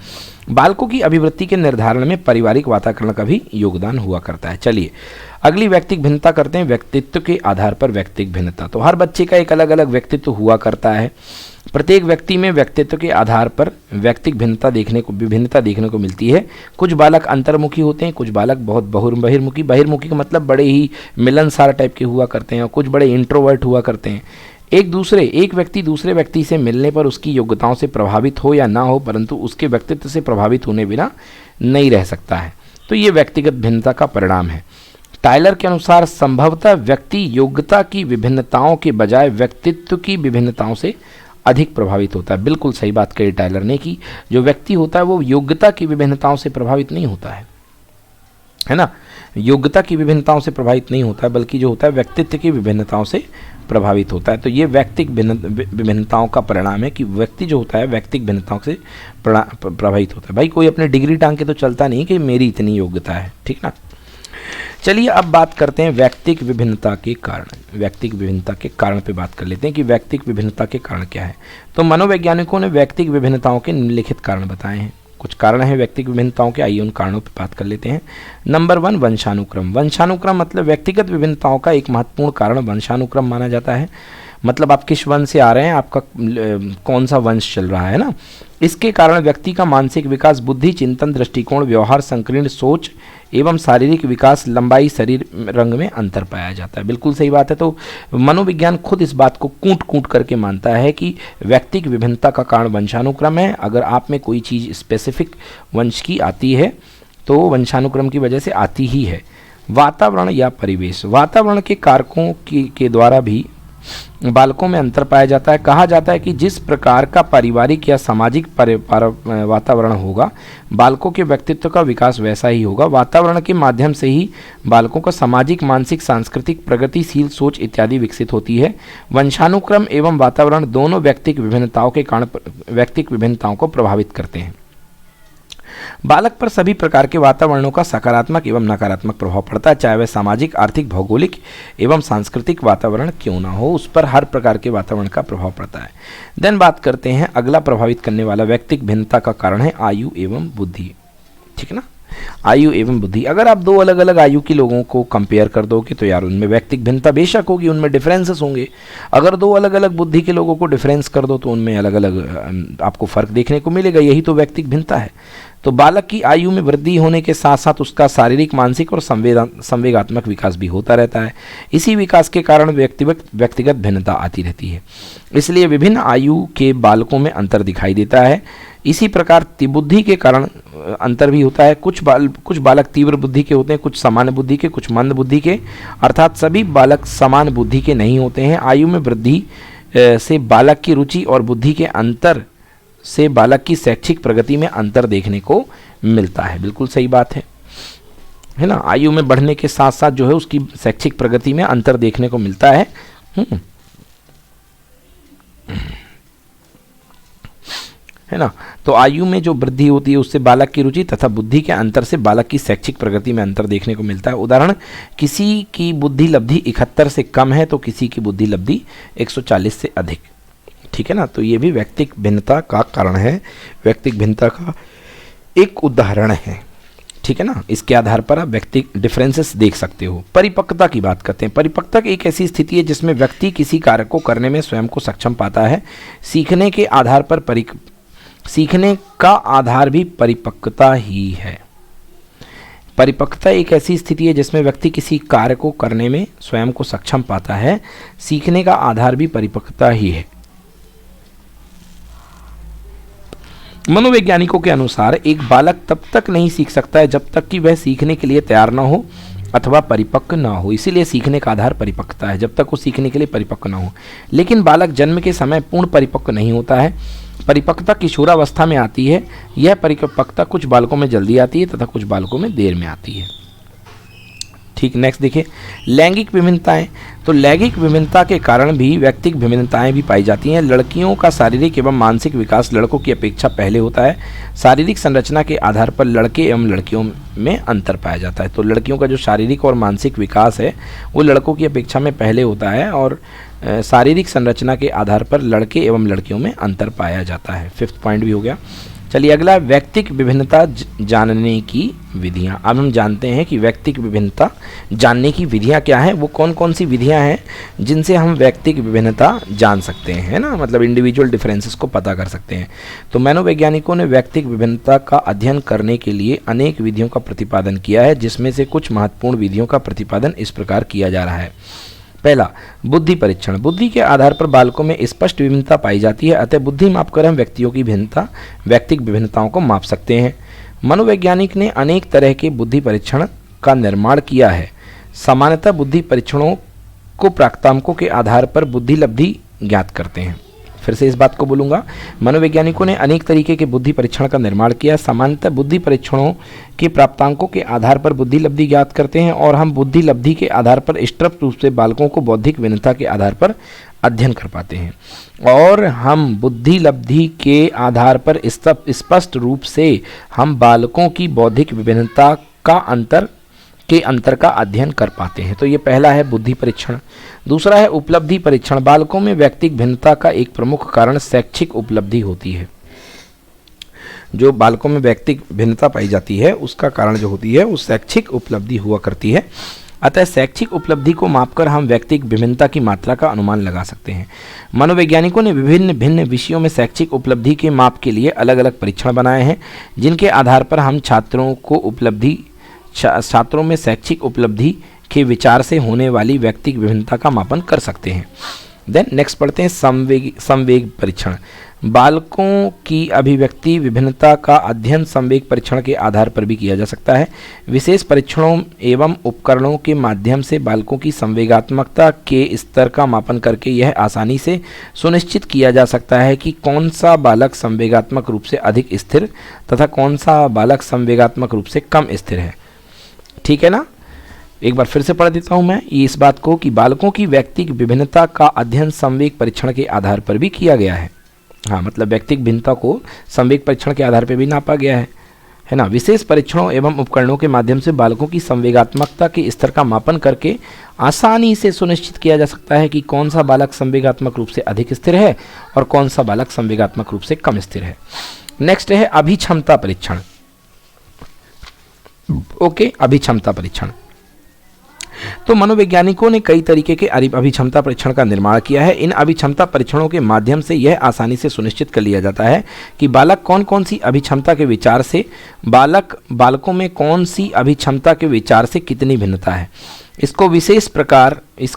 बालकों की अभिवृत्ति के निर्धारण में पारिवारिक वातावरण का भी योगदान हुआ करता है। चलिए अगली व्यक्तिक भिन्नता करते हैं, व्यक्तित्व के आधार पर व्यक्तिक भिन्नता। तो हर बच्चे का एक अलग अलग व्यक्तित्व हुआ करता है, प्रत्येक व्यक्ति में व्यक्तित्व के आधार पर व्यक्तिक विभिन्नता देखने को मिलती है। कुछ बालक अंतर्मुखी होते हैं, कुछ बालक बहुत बहिर्मुखी का मतलब बड़े ही मिलनसार टाइप के हुआ करते हैं, और कुछ बड़े इंट्रोवर्ट हुआ करते हैं। एक व्यक्ति दूसरे व्यक्ति से मिलने पर उसकी योग्यताओं से प्रभावित हो या ना हो, परंतु उसके व्यक्तित्व से प्रभावित होने बिना नहीं रह सकता है। तो ये व्यक्तिगत भिन्नता का परिणाम है। टायलर के अनुसार संभवतः व्यक्ति योग्यता की विभिन्नताओं के बजाय व्यक्तित्व की विभिन्नताओं से अधिक प्रभावित होता है। बिल्कुल सही बात कही टायलर ने कि जो व्यक्ति होता है वो योग्यता की विभिन्नताओं से प्रभावित नहीं होता है ना, योग्यता की विभिन्नताओं से प्रभावित नहीं होता है, बल्कि जो होता है व्यक्तित्व की विभिन्नताओं से प्रभावित होता है। तो ये व्यक्तिक विभिन्नताओं का परिणाम है कि व्यक्ति जो होता है व्यक्तिक भिन्नताओं से प्रभावित होता है। भाई कोई अपने डिग्री टांग के तो चलता नहीं कि मेरी इतनी योग्यता है, ठीक ना। चलिए अब बात करते हैं व्यक्तिक विभिन्नता के कारण। व्यक्तिक विभिन्नता के कारण पे बात कर लेते हैं कि व्यक्तिक विभिन्नता के कारण क्या है। तो मनोवैज्ञानिकों ने व्यक्तिक विभिन्नताओं के निम्नलिखित कारण बताए हैं। कुछ कारण हैं व्यक्तिक विभिन्नताओं के, आइए उन कारणों पे बात कर लेते हैं। नंबर 1, वंशानुक्रम। वंशानुक्रम मतलब व्यक्तिगत विभिन्नताओं का एक महत्वपूर्ण कारण वंशानुक्रम माना जाता है। मतलब आप किस वंश से आ रहे हैं, आपका कौन सा वंश चल रहा है ना। इसके कारण व्यक्ति का मानसिक विकास, बुद्धि, चिंतन, दृष्टिकोण, व्यवहार, संकीर्ण सोच एवं शारीरिक विकास, लंबाई, शरीर रंग में अंतर पाया जाता है। बिल्कुल सही बात है। तो मनोविज्ञान खुद इस बात को कूट करके मानता है कि व्यक्तिक विभिन्नता का कारण वंशानुक्रम है। अगर आप में कोई चीज़ स्पेसिफिक वंश की आती है तो वंशानुक्रम की वजह से आती ही है। वातावरण या परिवेश, वातावरण के कारकों के द्वारा भी बालकों में अंतर पाया जाता है। कहा जाता है कि जिस प्रकार का पारिवारिक या सामाजिक वातावरण होगा, बालकों के व्यक्तित्व का विकास वैसा ही होगा। वातावरण के माध्यम से ही बालकों का सामाजिक, मानसिक, सांस्कृतिक, प्रगतिशील सोच इत्यादि विकसित होती है। वंशानुक्रम एवं वातावरण दोनों व्यक्तिक विभिन्नताओं के कारण व्यक्तिक विभिन्नताओं को प्रभावित करते हैं। बालक पर सभी प्रकार के वातावरणों का सकारात्मक एवं नकारात्मक प्रभाव पड़ता है, चाहे वह सामाजिक, आर्थिक, भौगोलिक एवं सांस्कृतिक वातावरण क्यों ना हो, उस पर हर प्रकार के वातावरण का प्रभाव पड़ता है। देन बात करते हैं अगला प्रभावित करने वाला व्यक्तिक भिन्नता का कारण है आयु एवं बुद्धि, ठीक है ना। आयु एवं बुद्धि, अगर आप दो अलग अलग आयु के लोगों को कंपेयर कर दोगे तो यार उनमें व्यक्तिक भिन्नता बेशक होगी, उनमें डिफरेंसेस होंगे। अगर दो अलग अलग बुद्धि के लोगों को डिफरेंस कर दो तो उनमें अलग अलग आपको फर्क देखने को मिलेगा। यही तो व्यक्तिक भिन्नता है। तो बालक की आयु में वृद्धि होने के साथ साथ उसका शारीरिक, मानसिक और संवेगात्मक विकास भी होता रहता है। इसी विकास के कारण व्यक्तिगत भिन्नता आती रहती है। इसलिए विभिन्न आयु के बालकों में अंतर दिखाई देता है। इसी प्रकार बुद्धि के कारण अंतर भी होता है। कुछ बालक तीव्र बुद्धि के होते हैं, कुछ सामान्य बुद्धि के, कुछ मंद बुद्धि के, अर्थात सभी बालक समान बुद्धि के नहीं होते हैं। आयु में वृद्धि से बालक की रुचि और बुद्धि के अंतर से बालक की शैक्षिक प्रगति में अंतर देखने को मिलता है। बिल्कुल सही बात है ना। आयु में बढ़ने के साथ साथ जो है उसकी शैक्षिक प्रगति में अंतर देखने को मिलता है। है ना। तो आयु में जो वृद्धि होती है उससे बालक की रुचि तथा बुद्धि के अंतर से बालक की शैक्षिक प्रगति में अंतर देखने को मिलता है। उदाहरण, किसी की बुद्धि लब्धि 71 से कम है तो किसी की बुद्धि लब्धि 140 से अधिक, ठीक है ना। तो ये भी व्यक्तिक भिन्नता का कारण है, व्यक्तिक भिन्नता का एक उदाहरण है, ठीक है ना। इसके आधार पर आप व्यक्तिक डिफरेंसेस देख सकते हो। परिपक्वता की बात करते हैं। परिपक्वता एक ऐसी स्थिति है जिसमें व्यक्ति किसी कार्य को करने में स्वयं को सक्षम पाता है। सीखने के आधार पर सीखने का आधार भी परिपक्वता ही है। परिपक्वता एक ऐसी स्थिति है जिसमें व्यक्ति किसी कार्य को करने में स्वयं को सक्षम पाता है। सीखने का आधार भी परिपक्वता ही है। मनोवैज्ञानिकों के अनुसार एक बालक तब तक नहीं सीख सकता है जब तक कि वह सीखने के लिए तैयार न हो अथवा परिपक्व न हो। इसीलिए सीखने का आधार परिपक्वता है, जब तक वो सीखने के लिए परिपक्व न हो। लेकिन बालक जन्म के समय पूर्ण परिपक्व नहीं होता है। परिपक्वता किशोरावस्था में आती है। यह परिपक्वता कुछ बालकों में जल्दी आती है तथा कुछ बालकों में देर में आती है। ठीक, नेक्स्ट देखिए, लैंगिक विभिन्नताएं। तो लैंगिक विभिन्नता के कारण भी व्यक्तिगत विभिन्नताएं भी पाई जाती हैं। लड़कियों का शारीरिक एवं मानसिक विकास लड़कों की अपेक्षा पहले होता है। शारीरिक संरचना के आधार पर लड़के एवं लड़कियों में अंतर पाया जाता है। तो लड़कियों का जो शारीरिक और मानसिक विकास है वो लड़कों की अपेक्षा में पहले होता है और शारीरिक संरचना के आधार पर लड़के एवं लड़कियों में अंतर पाया जाता है। 5th पॉइंट भी हो गया। चलिए अगला, व्यक्तिगत विभिन्नता जानने की विधियां। अब हम जानते हैं कि व्यक्तिगत विभिन्नता जानने की विधियां क्या हैं, वो कौन कौन सी विधियां हैं जिनसे हम व्यक्तिगत विभिन्नता जान सकते हैं, है ना, मतलब इंडिविजुअल डिफरेंसेस को पता कर सकते हैं। तो मनोवैज्ञानिकों ने व्यक्तिगत विभिन्नता का अध्ययन करने के लिए अनेक विधियों का प्रतिपादन किया है, जिसमें से कुछ महत्वपूर्ण विधियों का प्रतिपादन इस प्रकार किया जा रहा है। पहला, बुद्धि परीक्षण। बुद्धि के आधार पर बालकों में स्पष्ट विभिन्नता पाई जाती है, अतः बुद्धि मापकर हम व्यक्तियों की भिन्नता, व्यक्तिगत विभिन्नताओं को माप सकते हैं। मनोवैज्ञानिक ने अनेक तरह के बुद्धि परीक्षण का निर्माण किया है। सामान्यतः बुद्धि परीक्षणों को प्राप्तांकों के आधार पर बुद्धि लब्धि ज्ञात करते हैं। फिर से इस बात को बोलूँगा, मनोवैज्ञानिकों ने अनेक तरीके के बुद्धि परीक्षण का निर्माण किया। सामान्यतः बुद्धि परीक्षणों के प्राप्तांकों के आधार पर बुद्धि लब्धि ज्ञात करते हैं और हम बुद्धि लब्धि के आधार पर स्पष्ट रूप से बालकों को बौद्धिक भिन्नता के आधार पर अध्ययन कर पाते हैं। और हम बुद्धि लब्धि के आधार पर स्पष्ट रूप से हम बालकों की बौद्धिक विभिन्नता का अंतर का अध्ययन कर पाते हैं। तो ये पहला है बुद्धि परीक्षण। दूसरा है उपलब्धि परीक्षण। बालकों में व्यक्तिगत भिन्नता का एक प्रमुख कारण शैक्षिक उपलब्धि होती है। जो बालकों में व्यक्तिगत भिन्नता पाई जाती है उसका कारण जो होती है वो शैक्षिक उपलब्धि हुआ करती है। अतः शैक्षिक उपलब्धि को मापकर हम व्यक्तिगत विभिन्नता की मात्रा का अनुमान लगा सकते हैं। मनोवैज्ञानिकों ने विभिन्न भिन्न विषयों में शैक्षिक उपलब्धि के माप के लिए अलग अलग परीक्षण बनाए हैं, जिनके आधार पर हम छात्रों में शैक्षिक उपलब्धि के विचार से होने वाली व्यक्तिगत विभिन्नता का मापन कर सकते हैं। देन नेक्स्ट पढ़ते हैं संवेग परीक्षण। बालकों की अभिव्यक्ति विभिन्नता का अध्ययन संवेग परीक्षण के आधार पर भी किया जा सकता है। विशेष परीक्षणों एवं उपकरणों के माध्यम से बालकों की संवेगात्मकता के स्तर का मापन करके यह आसानी से सुनिश्चित किया जा सकता है कि कौन सा बालक संवेगात्मक रूप से अधिक स्थिर तथा कौन सा बालक संवेगात्मक रूप से कम स्थिर है। ठीक है ना, एक बार फिर से पढ़ देता हूं मैं इस बात को कि बालकों की व्यक्तिगत विभिन्नता का अध्ययन संवेग परीक्षण के आधार पर भी किया गया है। हाँ, मतलब व्यक्तिगत भिन्नता को संवेग परीक्षण के आधार पर भी नापा गया है ना। विशेष परीक्षणों एवं उपकरणों के माध्यम से बालकों की संवेगात्मकता के स्तर का मापन करके आसानी से सुनिश्चित किया जा सकता है कि कौन सा बालक संवेगात्मक रूप से अधिक स्थिर है और कौन सा बालक संवेगात्मक रूप से कम स्थिर है। नेक्स्ट है अभिक्षमता परीक्षण। ओके, अभिक्षमता परीक्षण। तो मनोवैज्ञानिकों ने कई तरीके के अभिक्षमता परीक्षण का निर्माण किया है। इन अभिक्षमता परीक्षणों के माध्यम से यह आसानी से सुनिश्चित कर लिया जाता है कि बालक कौन कौन सी अभिक्षमता के विचार से बालकों में कौन सी अभिक्षमता के विचार से कितनी भिन्नता है। इसका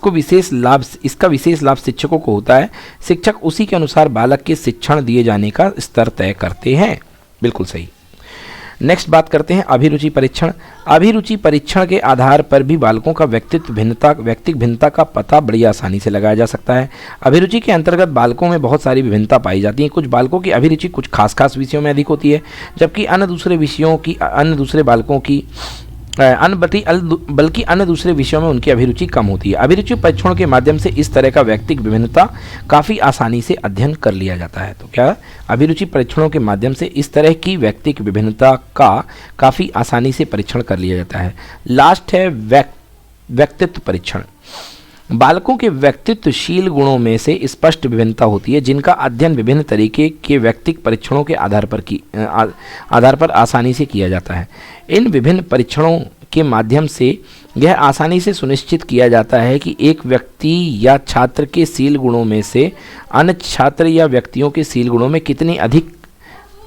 विशेष लाभ शिक्षकों को होता है। शिक्षक उसी के अनुसार बालक के शिक्षण दिए जाने का स्तर तय करते हैं। बिल्कुल सही। नेक्स्ट बात करते हैं अभिरुचि परीक्षण। अभिरुचि परीक्षण के आधार पर भी बालकों का व्यक्तिगत भिन्नता का पता बड़ी आसानी से लगाया जा सकता है। अभिरुचि के अंतर्गत बालकों में बहुत सारी विभिन्नता पाई जाती है। कुछ बालकों की अभिरुचि कुछ खास विषयों में अधिक होती है, जबकि अन्य दूसरे विषयों में उनकी अभिरुचि कम होती है। अभिरुचि परीक्षणों के माध्यम से इस तरह का व्यक्तिगत विभिन्नता काफ़ी आसानी से अध्ययन कर लिया जाता है। तो क्या अभिरुचि परीक्षणों के माध्यम से इस तरह की व्यक्तिगत विभिन्नता का काफ़ी आसानी से परीक्षण कर लिया जाता है। लास्ट है व्यक्तित्व परीक्षण। बालकों के व्यक्तित्वशील गुणों में से स्पष्ट विभिन्नता होती है, जिनका अध्ययन विभिन्न तरीके के व्यक्तिगत परीक्षणों के आधार पर आसानी से किया जाता है। इन विभिन्न परीक्षणों के माध्यम से यह आसानी से सुनिश्चित किया जाता है कि एक व्यक्ति या छात्र के शील गुणों में से अन्य छात्र या व्यक्तियों के शील गुणों में कितनी अधिक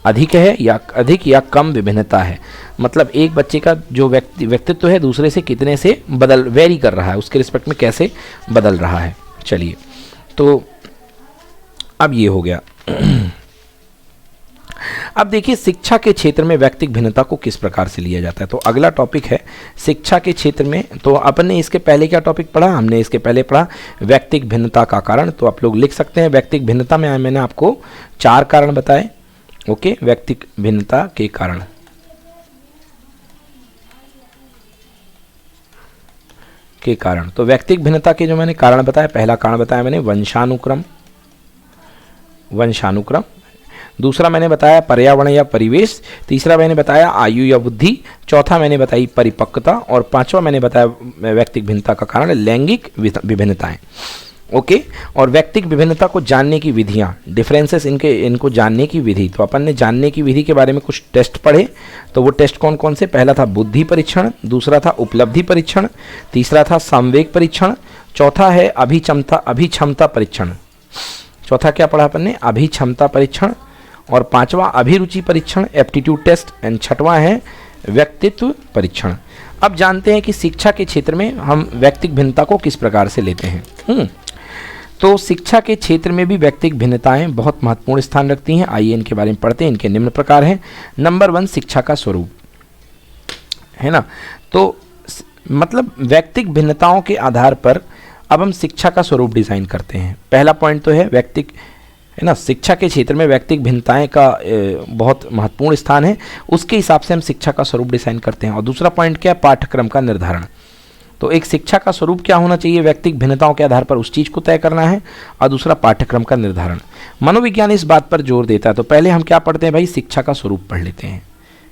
अधिक है या कम विभिन्नता है, मतलब एक बच्चे का जो व्यक्तित्व है दूसरे से कितने से वेरी कर रहा है, उसके रिस्पेक्ट में कैसे बदल रहा है। चलिए, तो अब ये हो गया। अब देखिए शिक्षा के क्षेत्र में व्यक्तिगत भिन्नता को किस प्रकार से लिया जाता है। तो अगला टॉपिक है शिक्षा के क्षेत्र में। तो अपन ने इसके पहले क्या टॉपिक पढ़ा, हमने इसके पहले पढ़ा व्यक्तिगत भिन्नता का कारण। तो आप लोग लिख सकते हैं व्यक्तिगत भिन्नता में मैंने आपको 4 कारण बताए। ओके, व्यक्तिगत भिन्नता के कारण। तो व्यक्तिगत भिन्नता के जो मैंने कारण बताया, पहला कारण बताया मैंने वंशानुक्रम। दूसरा मैंने बताया पर्यावरण या परिवेश। तीसरा मैंने बताया आयु या बुद्धि। चौथा मैंने बताई परिपक्वता। और पांचवा मैंने बताया व्यक्तिगत भिन्नता का कारण लैंगिक विभिन्नताएं। ओके, और व्यक्तिगत विभिन्नता को जानने की विधियां, डिफरेंसेस इनको जानने की विधि। तो अपन ने जानने की विधि के बारे में कुछ टेस्ट पढ़े। तो वो टेस्ट कौन कौन से, पहला था बुद्धि परीक्षण, दूसरा था उपलब्धि परीक्षण, तीसरा था संवेग परीक्षण, चौथा है अभिक्षमता परीक्षण। चौथा क्या पढ़ा अपन ने, अभिक्षमता परीक्षण। और पांचवा अभिरुचि परीक्षण, एप्टीट्यूड टेस्ट। एंड छठवां है व्यक्तित्व परीक्षण। अब जानते हैं कि शिक्षा के क्षेत्र में हम व्यक्तिगत भिन्नता को किस प्रकार से लेते हैं। तो शिक्षा के क्षेत्र में भी व्यक्तिगत भिन्नताएं बहुत महत्वपूर्ण स्थान रखती हैं। आइए इनके बारे में पढ़ते हैं। इनके निम्न प्रकार हैं। नंबर 1, शिक्षा का स्वरूप, है ना। तो मतलब व्यक्तिगत भिन्नताओं के आधार पर अब हम शिक्षा का स्वरूप डिजाइन करते हैं। पहला पॉइंट तो है व्यक्तिगत, है ना, शिक्षा के क्षेत्र में व्यक्तिगत भिन्नताएं का बहुत महत्वपूर्ण स्थान है, उसके हिसाब से हम शिक्षा का स्वरूप डिजाइन करते हैं। और दूसरा पॉइंट क्या है, पाठ्यक्रम का निर्धारण। तो एक शिक्षा का स्वरूप क्या होना चाहिए, व्यक्तिगत भिन्नताओं के आधार पर उस चीज़ को तय करना है। और दूसरा पाठ्यक्रम का निर्धारण। मनोविज्ञान इस बात पर जोर देता है। तो पहले हम क्या पढ़ते हैं भाई, शिक्षा का स्वरूप पढ़ लेते हैं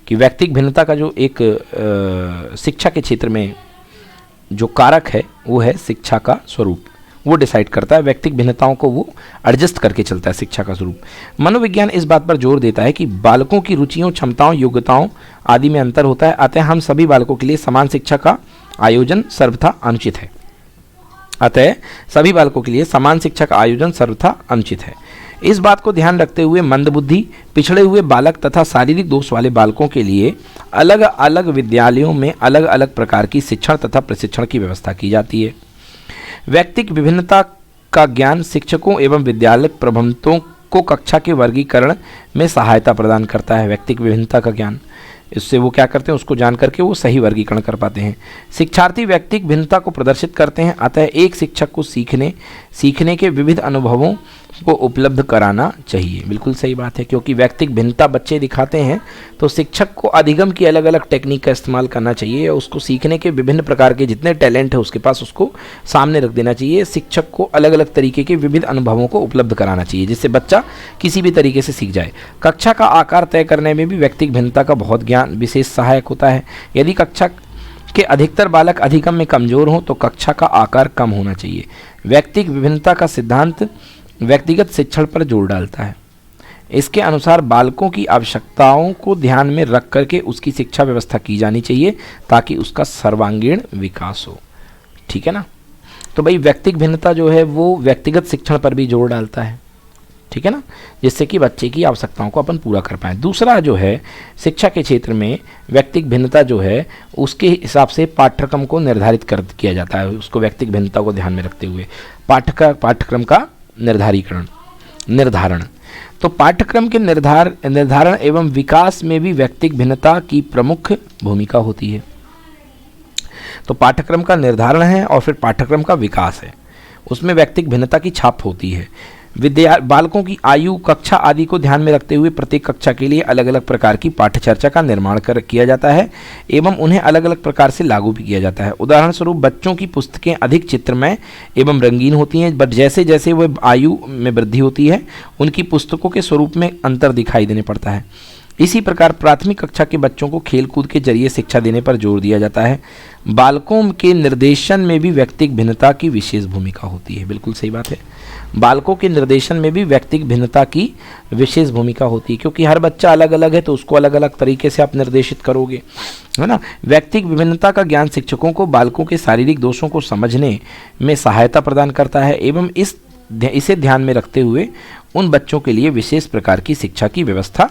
कि व्यक्तिगत भिन्नता का जो एक शिक्षा के क्षेत्र में जो कारक है वो है शिक्षा का स्वरूप। वो डिसाइड करता है व्यक्तिगत भिन्नताओं को, वो एडजस्ट करके चलता है शिक्षा का स्वरूप। मनोविज्ञान इस बात पर जोर देता है कि बालकों की रुचियों, क्षमताओं, योग्यताओं आदि में अंतर होता है, अतः हम सभी बालकों के लिए समान शिक्षा का आयोजन सर्वथा अनुचित है। इस बात को ध्यान रखते हुए मंदबुद्धि, पिछड़े हुए बालक तथा शारीरिक दोष वाले बालकों के लिए अलग अलग विद्यालयों में अलग अलग प्रकार की शिक्षण तथा प्रशिक्षण की व्यवस्था की जाती है। व्यक्तिगत विभिन्नता का ज्ञान शिक्षकों एवं विद्यालय प्रबंधकों को कक्षा के वर्गीकरण में सहायता प्रदान करता है। व्यक्तिगत विभिन्नता का ज्ञान, इससे वो क्या करते हैं, उसको जान करके वो सही वर्गीकरण कर पाते हैं। शिक्षार्थी व्यक्तिगत भिन्नता को प्रदर्शित करते हैं, अतः एक शिक्षक को सीखने के विविध अनुभवों को उपलब्ध कराना चाहिए। बिल्कुल सही बात है, क्योंकि व्यक्तिगत भिन्नता बच्चे दिखाते हैं तो शिक्षक को अधिगम की अलग अलग टेक्निक का इस्तेमाल करना चाहिए। उसको सीखने के विभिन्न प्रकार के जितने टैलेंट है उसके पास, उसको सामने रख देना चाहिए। शिक्षक को अलग अलग तरीके के विविध अनुभवों को उपलब्ध कराना चाहिए, जिससे बच्चा किसी भी तरीके से सीख जाए। कक्षा का आकार तय करने में भी व्यक्तिगत भिन्नता का बहुत ज्ञान विशेष सहायक होता है। यदि कक्षा के अधिकतर बालक अधिगम में कमजोर हों तो कक्षा का आकार कम होना चाहिए। व्यक्तिगत विभिन्नता का सिद्धांत व्यक्तिगत शिक्षण पर जोर डालता है। इसके अनुसार बालकों की आवश्यकताओं को ध्यान में रख करके उसकी शिक्षा व्यवस्था की जानी चाहिए ताकि उसका सर्वांगीण विकास हो। ठीक है ना। तो भाई व्यक्तिगत भिन्नता जो है वो व्यक्तिगत शिक्षण पर भी जोर डालता है, ठीक है ना, जिससे कि बच्चे की आवश्यकताओं को अपन पूरा कर पाएँ। दूसरा जो है शिक्षा के क्षेत्र में व्यक्तिगत भिन्नता जो है उसके हिसाब से पाठ्यक्रम को निर्धारित किया जाता है। उसको व्यक्तिगत भिन्नता को ध्यान में रखते हुए पाठ्यक्रम का निर्धारण। तो पाठ्यक्रम के निर्धारण एवं विकास में भी व्यक्तिगत भिन्नता की प्रमुख भूमिका होती है। तो पाठ्यक्रम का निर्धारण है और फिर पाठ्यक्रम का विकास है, उसमें व्यक्तिगत भिन्नता की छाप होती है। बालकों की आयु, कक्षा आदि को ध्यान में रखते हुए प्रत्येक कक्षा के लिए अलग अलग प्रकार की पाठ्यचर्चा का निर्माण किया जाता है एवं उन्हें अलग अलग प्रकार से लागू भी किया जाता है। उदाहरण स्वरूप बच्चों की पुस्तकें अधिक चित्रमय एवं रंगीन होती हैं, बट जैसे जैसे वह आयु में वृद्धि होती है उनकी पुस्तकों के स्वरूप में अंतर दिखाई देने पड़ता है। इसी प्रकार प्राथमिक कक्षा के बच्चों को खेलकूद के जरिए शिक्षा देने पर जोर दिया जाता है। बालकों के निर्देशन में भी व्यक्तिगत भिन्नता की विशेष भूमिका होती है। बिल्कुल सही बात है, बालकों के निर्देशन में भी व्यक्तिगत भिन्नता की विशेष भूमिका होती है, क्योंकि हर बच्चा अलग अलग है तो उसको अलग अलग तरीके से आप निर्देशित करोगे, है ना। व्यक्तिगत विभिन्नता का ज्ञान शिक्षकों को बालकों के शारीरिक दोषों को समझने में सहायता प्रदान करता है एवं इसे ध्यान में रखते हुए उन बच्चों के लिए विशेष प्रकार की शिक्षा की व्यवस्था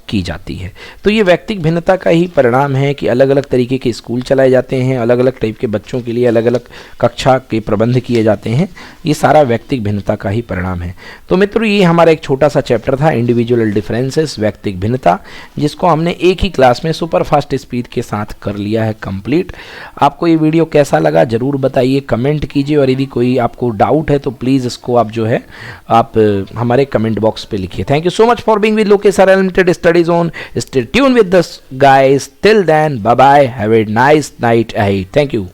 की जाती है। तो ये व्यक्तिक भिन्नता का ही परिणाम है कि अलग अलग तरीके के स्कूल चलाए जाते हैं, अलग अलग टाइप के बच्चों के लिए अलग अलग कक्षा के प्रबंध किए जाते हैं। ये सारा व्यक्तिक भिन्नता का ही परिणाम है। तो मित्रों, ये हमारा एक छोटा सा चैप्टर था, इंडिविजुअल डिफरेंसेस, व्यक्तिक भिन्नता, जिसको हमने एक ही क्लास में सुपर फास्ट स्पीड के साथ कर लिया है कंप्लीट। आपको ये वीडियो कैसा लगा ज़रूर बताइए, कमेंट कीजिए, और यदि कोई आपको डाउट है तो प्लीज़ इसको आप जो है आप हमारे कमेंट बॉक्स पे लिखिए। Thank you so much for being with Lokesh sir unlimited study zone. Stay tune with the guys till then, bye bye, have a nice night ahead. Thank you.